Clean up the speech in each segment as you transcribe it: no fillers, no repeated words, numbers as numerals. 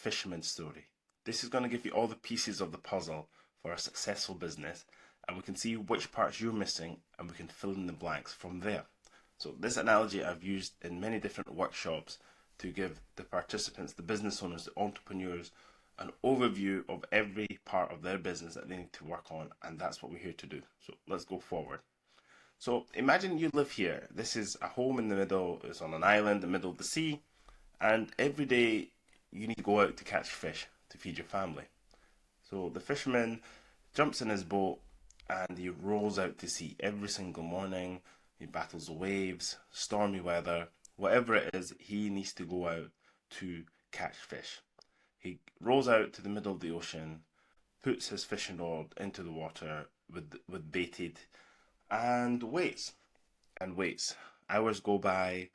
fisherman's story. This is going to give you all the pieces of the puzzle for a successful business, and we can see which parts you're missing and we can fill in the blanks from there. So this analogy I've used in many different workshops to give the participants, the business owners, the entrepreneurs, an overview of every part of their business that they need to work on, and that's what we're here to do. So let's go forward. So imagine you live here. This is a home in the middle, it's on an island in the middle of the sea, and every day you need to go out to catch fish to feed your family. So the fisherman jumps in his boat and he rows out to sea every single morning. He battles the waves, stormy weather, whatever it is, he needs to go out to catch fish. He rows out to the middle of the ocean, puts his fishing rod into the water with baited, and waits and waits. Hours go by.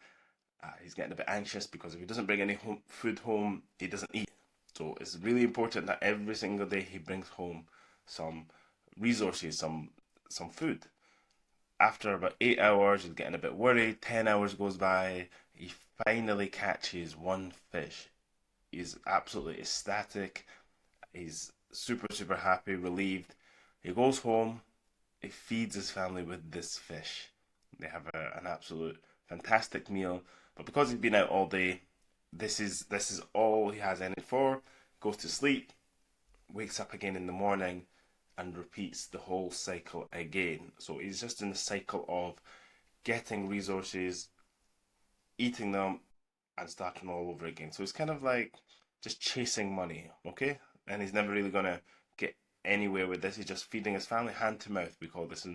He's getting a bit anxious because if he doesn't bring any food home, he doesn't eat. So it's really important that every single day he brings home some resources, some food. After about 8 hours, he's getting a bit worried. 10 hours goes by. He finally catches one fish. He's absolutely ecstatic. He's super happy, relieved. He goes home. He feeds his family with this fish. They have an absolute fantastic meal. But because he's been out all day, this is all he has in it for. Goes to sleep, wakes up again in the morning, and repeats the whole cycle again. So he's just in the cycle of getting resources, eating them, and starting all over again. So it's kind of like just chasing money, okay? And he's never really gonna get anywhere with this. He's just feeding his family hand to mouth. We call this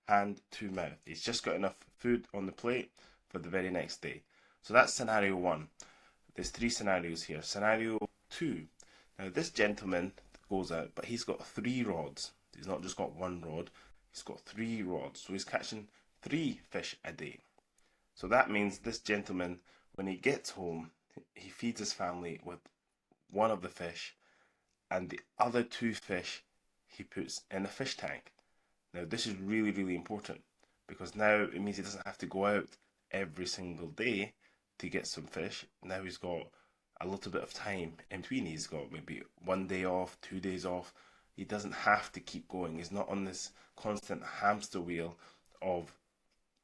hand to mouth. He's just got enough food on the plate for the very next day. So that's scenario one. There's three scenarios here. Scenario two. Now this gentleman goes out, but he's got 3 rods. He's not just got 1 rod. He's got 3 rods. So he's catching 3 fish a day. So that means this gentleman, when he gets home, he feeds his family with one of the fish, and the other 2 fish he puts in a fish tank. Now this is really important, because now it means he doesn't have to go out every single day to get some fish. Now he's got a little bit of time in between. He's got maybe 1 day off, 2 days off. He doesn't have to keep going. He's not on this constant hamster wheel of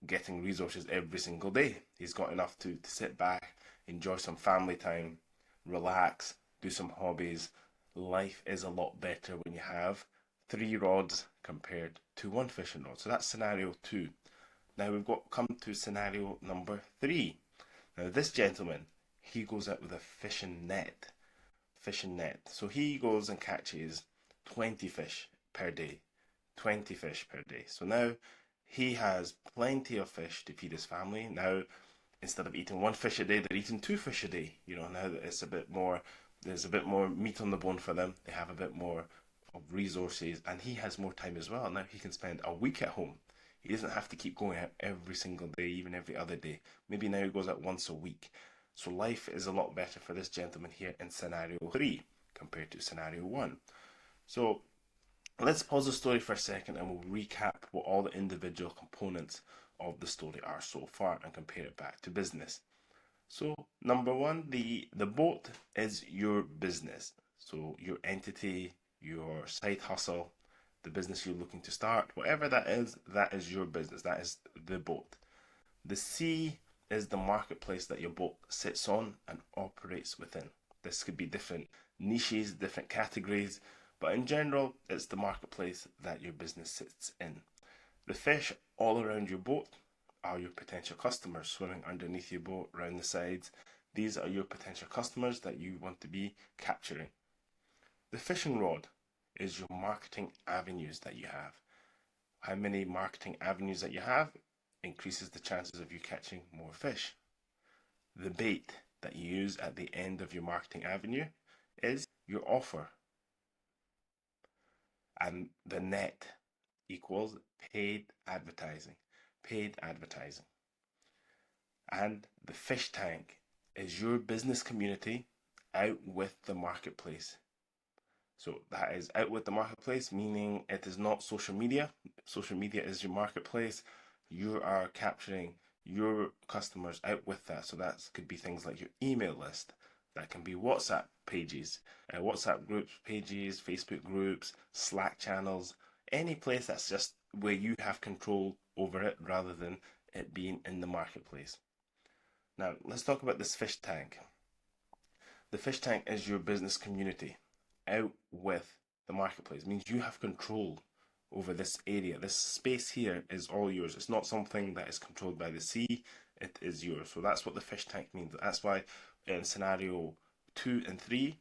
getting resources every single day. He's got enough to sit back, enjoy some family time, relax, do some hobbies. Life is a lot better when you have 3 rods compared to 1 fishing rod. So that's scenario 2. Now we've got come to scenario number 3. Now this gentleman, he goes out with a fishing net. Fishing net. So he goes and catches 20 fish per day. 20 fish per day. So now he has plenty of fish to feed his family. Now, instead of eating 1 fish a day, they're eating 2 fish a day. You know, now that it's a bit more, there's a bit more meat on the bone for them. They have a bit more of resources, and he has more time as well. Now he can spend a week at home. He doesn't have to keep going out every single day, even every other day. Maybe now he goes out once a week. So life is a lot better for this gentleman here in scenario 3 compared to scenario 1. So let's pause the story for a second and we'll recap what all the individual components of the story are so far and compare it back to business. So number 1, the boat is your business. So your entity, your side hustle, the business you're looking to start, whatever that is your business. That is the boat. The sea is the marketplace that your boat sits on and operates within. This could be different niches, different categories, but in general, it's the marketplace that your business sits in. The fish all around your boat are your potential customers swimming underneath your boat, around the sides. These are your potential customers that you want to be capturing. The fishing rod is your marketing avenues that you have. How many marketing avenues that you have increases the chances of you catching more fish. The bait that you use at the end of your marketing avenue is your offer. And the net equals paid advertising. Paid advertising. And the fish tank is your business community out with the marketplace. So that is out with the marketplace, meaning it is not social media. Social media is your marketplace. You are capturing your customers out with that. So that could be things like your email list. That can be WhatsApp pages, WhatsApp groups, pages, Facebook groups, Slack channels, any place that's just where you have control over it rather than it being in the marketplace. Now, let's talk about this fish tank. The fish tank is your business community out with the marketplace. It means you have control over this area. This space here is all yours. It's not something that is controlled by the sea. It is yours. So that's what the fish tank means. That's why in scenario 2 and 3,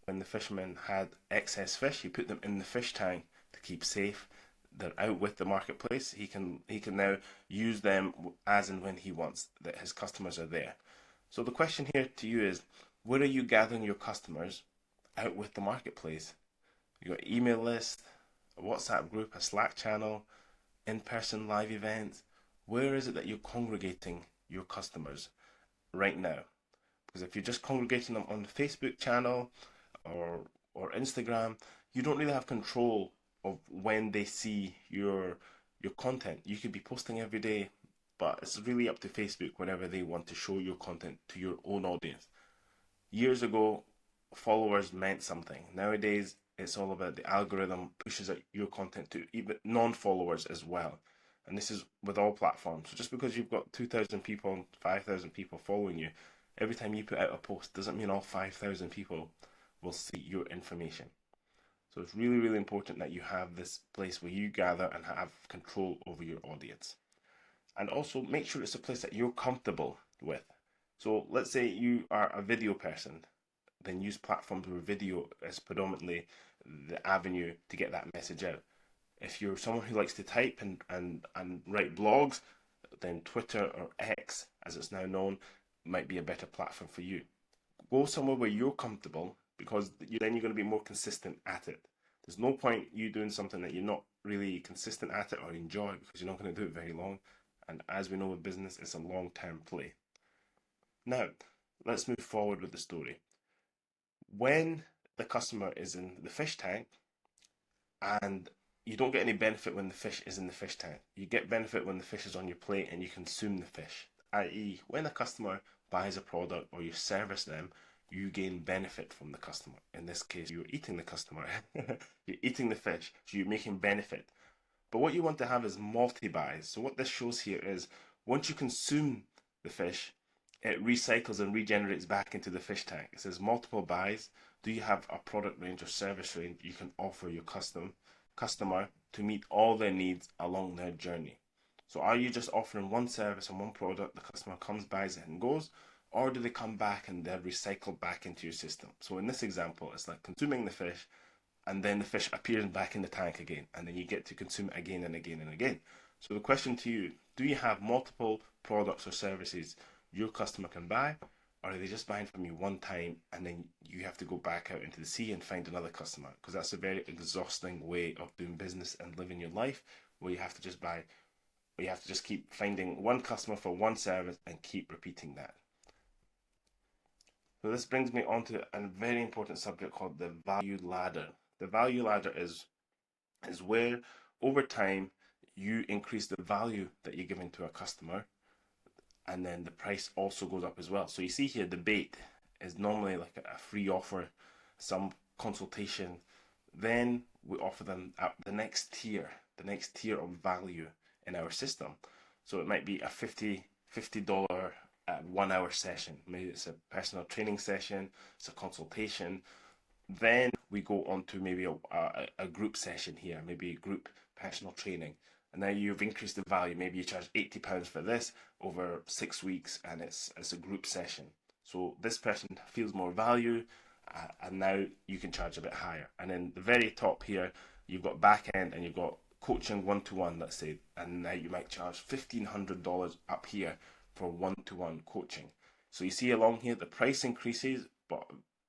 when the fisherman had excess fish, he put them in the fish tank to keep safe. They're out with the marketplace. He can now use them as and when he wants, that his customers are there. So the question here to you is, where are you gathering your customers out with the marketplace? You got email list, a WhatsApp group, a Slack channel, in-person live events. Where is it that you're congregating your customers right now? Because if you're just congregating them on the Facebook channel or Instagram, you don't really have control of when they see your content. You could be posting every day, but it's really up to Facebook whenever they want to show your content to your own audience. Years ago, followers meant something. Nowadays, it's all about the algorithm pushes out your content to even non-followers as well. And this is with all platforms. So just because you've got 2,000 people, 5,000 people following you, every time you put out a post doesn't mean all 5,000 people will see your information. So it's really, really important that you have this place where you gather and have control over your audience. And also make sure it's a place that you're comfortable with. So let's say you are a video person, then use platforms where video is predominantly the avenue to get that message out. If you're someone who likes to type and write blogs, then Twitter or X, as it's now known, might be a better platform for you. Go somewhere where you're comfortable, because then you're going to be more consistent at it. There's no point you doing something that you're not really consistent at it or enjoy, because you're not going to do it very long. And as we know with business, it's a long-term play. Now, let's move forward with the story. When the customer is in the fish tank, and you don't get any benefit when the fish is in the fish tank. You get benefit when the fish is on your plate and you consume the fish. I.e., when a customer buys a product or you service them, you gain benefit from the customer. In this case, you're eating the customer. You're eating the fish, so you're making benefit. But what you want to have is multi-buys. So what this shows here is, once you consume the fish, it recycles and regenerates back into the fish tank. It says multiple buys. Do you have a product range or service range you can offer your customer to meet all their needs along their journey? So are you just offering one service and one product, the customer comes, buys it and goes, or do they come back and they're recycled back into your system? So in this example, it's like consuming the fish, and then the fish appears back in the tank again, and then you get to consume it again and again and again. So the question to you, do you have multiple products or services your customer can buy, or are they just buying from you one time and then you have to go back out into the sea and find another customer? Because that's a very exhausting way of doing business and living your life, where you have to just buy, where you have to just keep finding one customer for one service and keep repeating that. So this brings me on to a very important subject called the value ladder. The value ladder is where over time you increase the value that you're giving to a customer, and then the price also goes up as well. So you see here, the bait is normally like a free offer, some consultation. Then we offer them the next tier of value in our system. So it might be a $50 1 hour session. Maybe it's a personal training session, it's a consultation. Then we go on to maybe a group session here, maybe group personal training. And now you've increased the value. Maybe you charge £80 for this over 6 weeks, and it's a group session. So this person feels more value, and now you can charge a bit higher. And then the very top here, you've got back end and you've got coaching one-to-one, let's say, and now you might charge $1,500 up here for one-to-one coaching. So you see along here, the price increases, but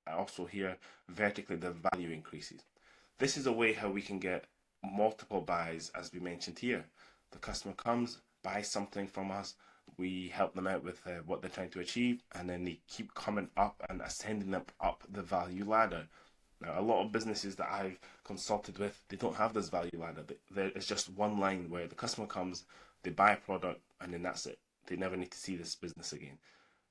also here, vertically, the value increases. This is a way how we can get multiple buys, as we mentioned here. The customer comes, buys something from us, we help them out with what they're trying to achieve, and then they keep coming up and ascending them up the value ladder. Now, a lot of businesses that I've consulted with, they don't have this value ladder. It's just one line where the customer comes, they buy a product, and then that's it. They never need to see this business again.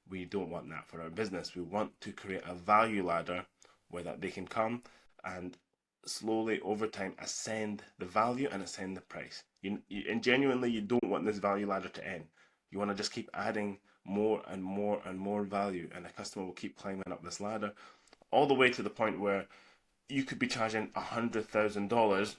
We don't want that for our business. We want to create a value ladder where that they can come and slowly over time ascend the value and ascend the price. And genuinely, you don't want this value ladder to end. You want to just keep adding more and more and more value, and the customer will keep climbing up this ladder all the way to the point where you could be charging $100,000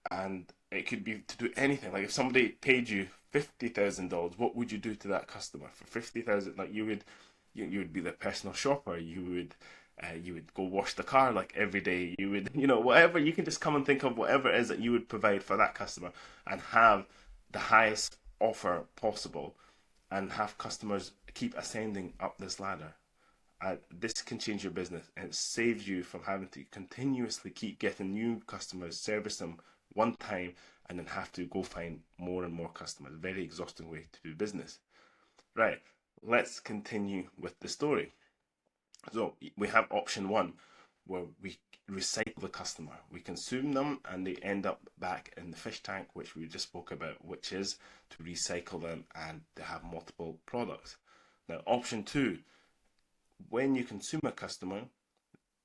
and it could be to do anything. Like if somebody paid you $50,000, what would you do to that customer for 50,000? Like you would be their personal shopper. You would go wash the car like every day. You would, whatever. You can just come and think of whatever it is that you would provide for that customer and have the highest offer possible and have customers keep ascending up this ladder. This can change your business, and it saves you from having to continuously keep getting new customers, service them one time, and then have to go find more and more customers. Very exhausting way to do business. Right, let's continue with the story. So we have option one, where we recycle the customer. We consume them and they end up back in the fish tank, which we just spoke about, which is to recycle them and to have multiple products. Now, option two, when you consume a customer,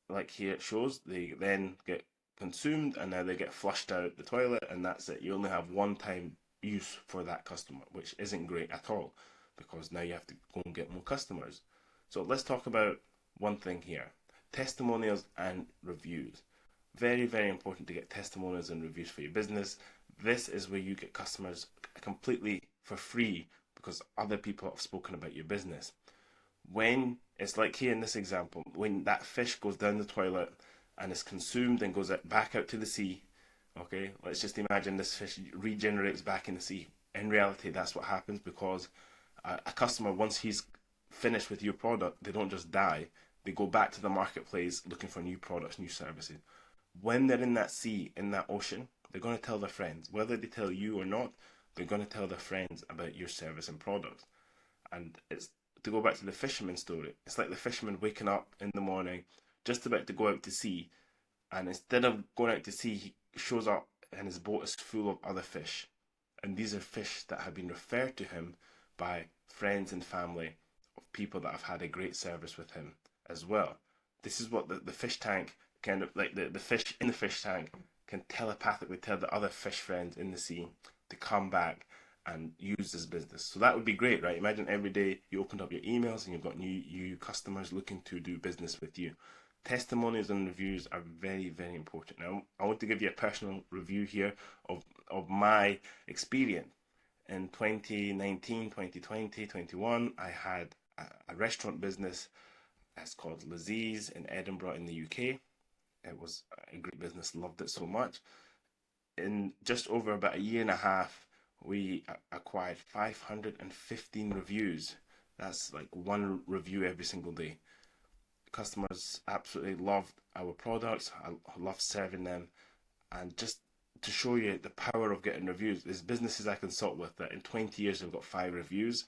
like here it shows, they then get consumed and now they get flushed out the toilet, and that's it. You only have one time use for that customer, which isn't great at all, because now you have to go and get more customers. So let's talk about one thing here: testimonials and reviews. Very, very important to get testimonials and reviews for your business. This is where you get customers completely for free because other people have spoken about your business. When it's like here in this example, when that fish goes down the toilet and is consumed and goes back out to the sea, okay, let's just imagine this fish regenerates back in the sea. In reality, that's what happens, because a customer, once he's finished with your product, they don't just die. They go back to the marketplace looking for new products, new services. When they're in that sea, in that ocean, they're going to tell their friends. Whether they tell you or not, they're going to tell their friends about your service and products. And it's to go back to the fisherman story. It's like the fisherman waking up in the morning, just about to go out to sea, and instead of going out to sea, he shows up and his boat is full of other fish. And these are fish that have been referred to him by friends and family of people that have had a great service with him as well. This is what the fish tank kind of like the fish in the fish tank can telepathically tell the other fish friends in the sea to come back and use this business. So that would be great, right? Imagine every day you opened up your emails and you've got new customers looking to do business with you. Testimonials and reviews are very, very important. Now, I want to give you a personal review here of my experience. In 2019, 2020, 2021, I had a restaurant business. It's called Laziz in Edinburgh in the UK. It was a great business, loved it so much. In just over about a year and a half, we acquired 515 reviews. That's like one review every single day. Customers absolutely loved our products. I love serving them. And just to show you the power of getting reviews, there's businesses I consult with that in 20 years have got 5 reviews.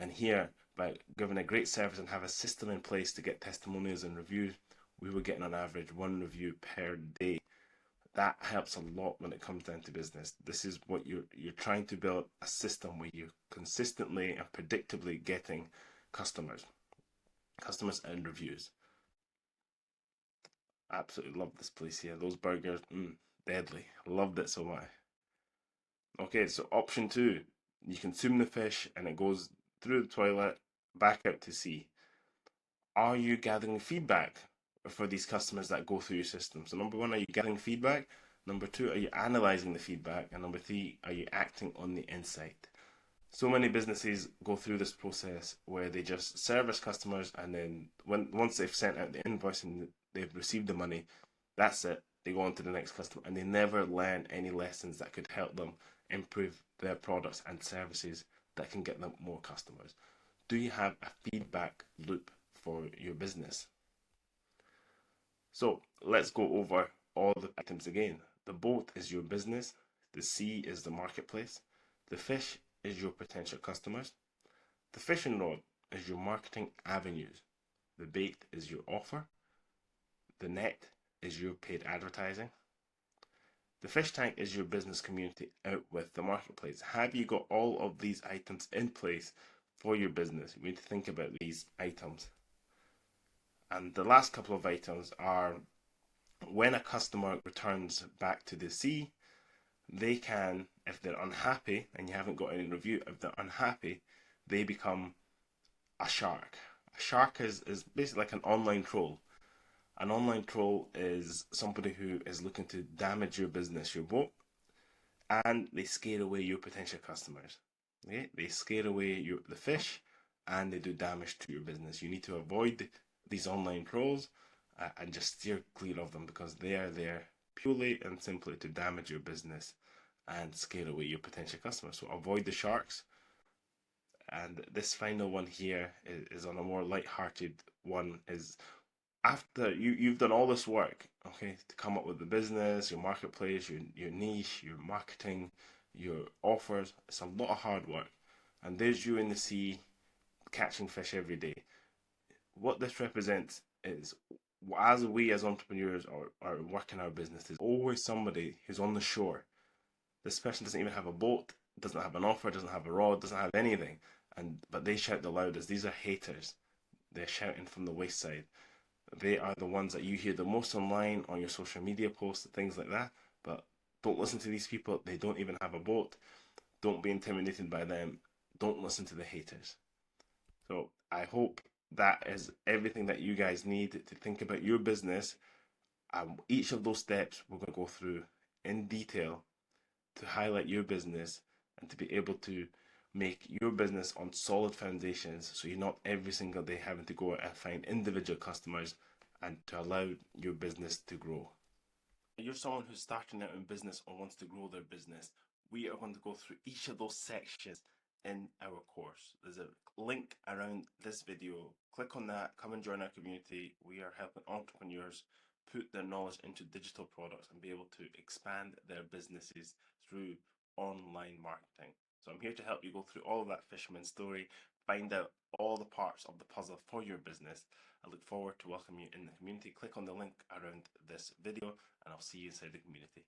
And here, by giving a great service and have a system in place to get testimonials and reviews, we were getting on average 1 review per day. That helps a lot when it comes down to business. This is what you're trying to build, a system where you're consistently and predictably getting customers and reviews. Absolutely love this place here. Those burgers, deadly. Loved it so much. Okay, so option 2, you consume the fish and it goes through the toilet back out to sea. Are you gathering feedback for these customers that go through your system? So number 1, are you gathering feedback? Number 2, are you analyzing the feedback? And number 3, are you acting on the insight? So many businesses go through this process where they just service customers, and then once they've sent out the invoice and they've received the money, that's it. They go on to the next customer, and they never learn any lessons that could help them improve their products and services that can get them more customers. Do you have a feedback loop for your business? So let's go over all the items again. The boat is your business. The sea is the marketplace. The fish is your potential customers. The fishing rod is your marketing avenues. The bait is your offer. The net is your paid advertising. The fish tank is your business community out with the marketplace. Have you got all of these items in place for your business, you need to think about these items. And the last couple of items are when a customer returns back to the sea, they can, if they're unhappy and you haven't got any review, if they're unhappy, they become a shark. A shark is basically like an online troll. An online troll is somebody who is looking to damage your business, your boat, and they scare away your potential customers. Okay? They scare away the fish and they do damage to your business. You need to avoid these online trolls and just steer clear of them because they are there purely and simply to damage your business and scare away your potential customers. So avoid the sharks. And this final one here is on a more light-hearted one. Is after you've done all this work, okay, to come up with the business, your marketplace, your niche, your marketing, your offers. It's a lot of hard work, and there's you in the sea catching fish every day. What this represents is, as we as entrepreneurs are working our business, there's always somebody who's on the shore. This person doesn't even have a boat, doesn't have an offer, doesn't have a rod, doesn't have anything, but they shout the loudest. These are haters. They're shouting from the wayside. They are the ones that you hear the most online, on your social media posts, things like that. But don't listen to these people. They don't even have a boat. Don't be intimidated by them. Don't listen to the haters. So I hope that is everything that you guys need to think about your business. Each of those steps we're going to go through in detail to highlight your business and to be able to make your business on solid foundations so you're not every single day having to go out and find individual customers and to allow your business to grow. If you're someone who's starting out in business or wants to grow their business, we are going to go through each of those sections in our course. There's a link around this video. Click on that, come and join our community. We are helping entrepreneurs put their knowledge into digital products and be able to expand their businesses through online marketing. So I'm here to help you go through all of that fisherman story, find out all the parts of the puzzle for your business. I look forward to welcoming you in the community. Click on the link around this video and I'll see you inside the community.